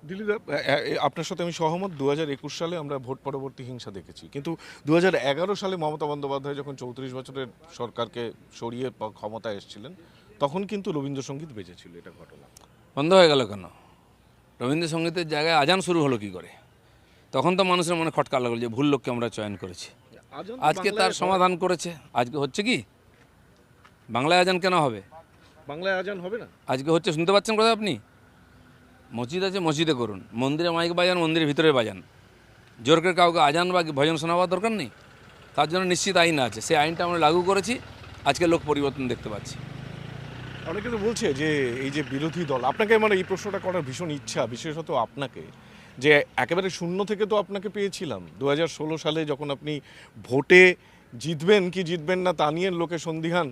দিলীপ, আপনার সাথে আমি সহমত। 2021 সালে আমরা ভোট পরবর্তী হিংসা দেখেছি, কিন্তু 2011 সালে মমতা বন্দ্যোপাধ্যায় যখন 34 বছরের সরকারকে সরিয়ে ক্ষমতায় এসেছিলেন, তখন কিন্তু রবীন্দ্রসঙ্গীত বেজেছিল। এটা ঘটনা বন্ধ হয়ে গেল কেন? রবীন্দ্রসঙ্গীতের জায়গায় আজান শুরু হলো কি করে? তখন তো মানুষের মনে খটকা লাগলো যে ভুল লোককে আমরা চয়ন করেছি। আজকে তার সমাধান করেছে। আজকে হচ্ছে কি, বাংলায় আজান কেন হবে? বাংলায় আজান হবে না। আজকে হচ্ছে, শুনতে পাচ্ছেন কোথায় আপনি? মসজিদ আছে, মসজিদে করুন। মন্দিরে মাইক বাজান, মন্দিরের ভিতরে বাজান। জোর করে কাউকে আজান বা ভজন শোনাবার দরকার নেই। তার জন্য নিশ্চিত আইন আছে, সেই আইনটা আমরা লাগু করেছি। আজকে লোক পরিবর্তন দেখতে পাচ্ছি। অনেকে তো বলছে যে এই যে বিরোধী দল, আপনাকে মানে এই প্রশ্নটা করার ভীষণ ইচ্ছা, বিশেষত আপনাকে, যে একেবারে শূন্য থেকে তো আপনাকে পেয়েছিলাম 2016 সালে, যখন আপনি ভোটে জিতবেন কি জিতবেন না তা নিয়ে লোকে সন্দিহান।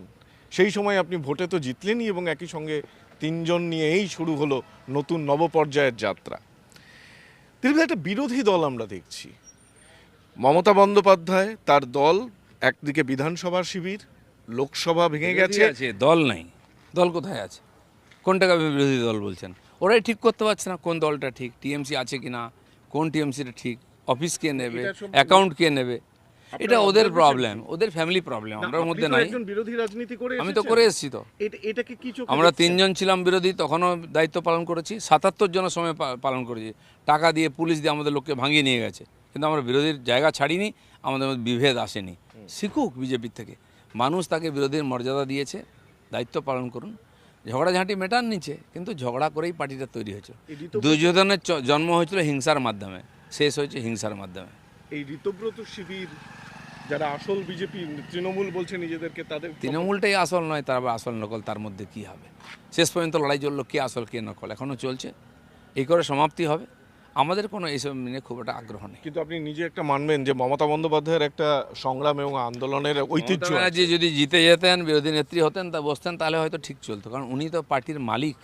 সেই সময় আপনি ভোটে তো জিতলেনই, এবং একই সঙ্গে 3 জন নিয়েই শুরু হলো নতুন নবপর্যায়ের যাত্রা। দিলীপ, একটা বিরোধী দল আমরা দেখছি। মমতা বন্দ্যোপাধ্যায়, তার দল, একদিকে বিধানসভা শিবির, লোকসভা ভেঙে গেছে। দল নাই। দল কোথায় আছে? কোনটাকে বিরোধী দল বলছেন? ওরাই ঠিক করতে পারছে না কোন দলটা ঠিক, টিএমসি আছে কি না, কোন টিএমসিটা ঠিক, অফিস কে নেবে, অ্যাকাউন্ট কে নেবে, এটা ওদের প্রবলেম, ওদের ফ্যামিলি প্রবলেম। আমরা মধ্যে নাই। বিরোধী রাজনীতি করে আমি তো করে এসেছি। তো এটাকে কি চোখে আমরা দেখছেন? 3 জন ছিলাম বিরোধী, তখনও দায়িত্ব পালন করেছি। 77 জনের সময় পালন করেছি। টাকা দিয়ে, পুলিশ দিয়ে আমাদের লোককে ভাঙিয়ে নিয়ে গেছে, কিন্তু আমরা বিরোধীর জায়গা ছাড়িনি। আমাদের মধ্যে বিভেদ আসেনি। শিখুক বিজেপির থেকে। মানুষ তাকে বিরোধীর মর্যাদা দিয়েছে, দায়িত্ব পালন করুন। ঝগড়াঝাঁটি মেটার নিচে, কিন্তু ঝগড়া করেই পার্টিটা তৈরি হয়েছে। দুর্যোধনের জন্ম হয়েছিল হিংসার মাধ্যমে, শেষ হয়েছে হিংসার মাধ্যমে। এই ঋতব্রত শিবির, যারা আসল বিজেপি তৃণমূল বলছে নিজেদেরকে, তাদের তৃণমূলটাই আসল নয়, তার আবার আসল নকল, তার মধ্যে কি হবে? শেষ পর্যন্ত লড়াই চললো, কে আসল কে নকল, এখনও চলছে। এই করে সমাপ্তি হবে। আমাদের কোনো এইসব নিয়ে খুব একটা আগ্রহ নেই। কিন্তু আপনি নিজে একটা মানবেন যে মমতা বন্দ্যোপাধ্যায়ের একটা সংগ্রাম এবং আন্দোলনের ঐতিহ্য মমতা ব্যানার্জি যদি জিতে যেতেন, বিরোধী নেত্রী হতেন, তা বসতেন, তাহলে হয়তো ঠিক চলতো। কারণ উনি তো পার্টির মালিক,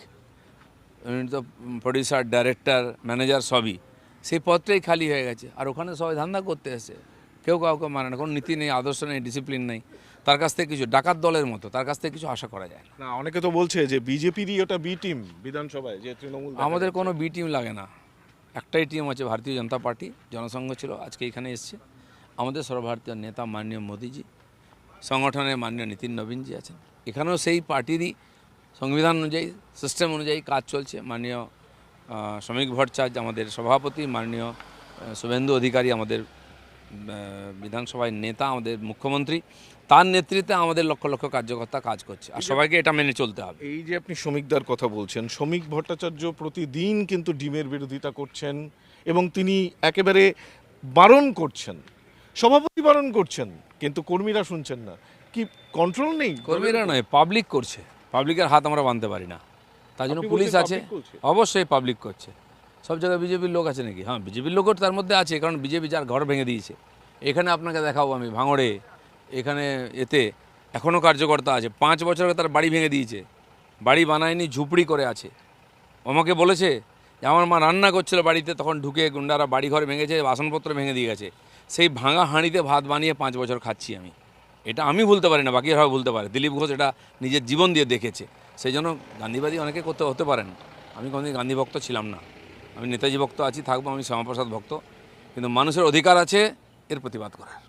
উনি তো প্রডিউসার, ডাইরেক্টর, ম্যানেজার সবই। সেই পদটাই খালি হয়ে গেছে, আর ওখানে সবাই ধান্দা করতে এসে। কেউ কাউকে মানে না, কোনো নীতি নেই, আদর্শ নেই, ডিসিপ্লিন নেই। তার কাছ থেকে কিছু, ডাকাত দলের মতো, তার কাছ থেকে কিছু আশা করা যায় না। অনেকে তো বলছে যে বিজেপিরই ওটা বি টিম বিধানসভায়, যে তৃণমূল। আমাদের কোনো বি টিম লাগে না। একটাই টিম আছে, ভারতীয় জনতা পার্টি। জনসংঘ ছিল, আজকে এখানে এসছে। আমাদের সর্বভারতীয় নেতা মাননীয় মোদিজি, সংগঠনের মাননীয় নীতিন নবীনজি আছেন। এখানেও সেই পার্টিরই সংবিধান অনুযায়ী, সিস্টেম অনুযায়ী কাজ চলছে। মাননীয় শ্রমিক ভট্টাচার্য আমাদের সভাপতি, মাননীয় শুভেন্দু অধিকারী আমাদের বিধানসভায় নেতা, আমাদের মুখ্যমন্ত্রী, তার নেতৃত্বে আমাদের লক্ষ লক্ষ কার্যকর্তা কাজ করছে, আর সবাইকে এটা মেনে চলতে হবে। এই যে আপনি শ্রমিকদার কথা বলছেন, শ্রমিক ভট্টাচার্য প্রতিদিন কিন্তু ডিমের বিরোধিতা করছেন, এবং তিনি একেবারে বারণ করছেন, সভাপতি বারণ করছেন, কিন্তু কর্মীরা শুনছেন না। কি কন্ট্রোল নেই? কর্মীরা নয়, পাবলিক করছে। পাবলিকের হাত আমরা বাঁধতে পারি না, তার জন্য পুলিশ আছে। অবশ্যই পাবলিক করছে। সব জায়গায় বিজেপির লোক আছে নাকি? হ্যাঁ, বিজেপির লোকও তার মধ্যে আছে, কারণ বিজেপি যার ঘর ভেঙে দিয়েছে। এখানে আপনাকে দেখাবো আমি, ভাঙড়ে, এখানে এতে এখনও কার্যকর্তা আছে। 5 বছর আগে তার বাড়ি ভেঙে দিয়েছে। বাড়ি বানায়নি, ঝুপড়ি করে আছে। আমাকে বলেছে যে আমার মা রান্না করছিল বাড়িতে, তখন ঢুকে গুন্ডারা বাড়ি ঘর ভেঙেছে, বাসনপত্র ভেঙে দিয়ে গেছে। সেই ভাঙা হাঁড়িতে ভাত বানিয়ে 5 বছর খাচ্ছি আমি। এটা আমি ভুলতে পারি না, বাকি সবাই ভুলতে পারে। দিলীপ ঘোষ এটা নিজের জীবন দিয়ে দেখেছে। সেই জন্য গান্ধীবাদী অনেকে হতে পারেন। আমি কোনোদিন গান্ধী ভক্ত ছিলাম না। আমি নেতাজি ভক্ত আছি, থাকবো। আমি শ্যামাপ্রসাদ ভক্ত। কিন্তু মানুষের অধিকার আছে এর প্রতিবাদ করার।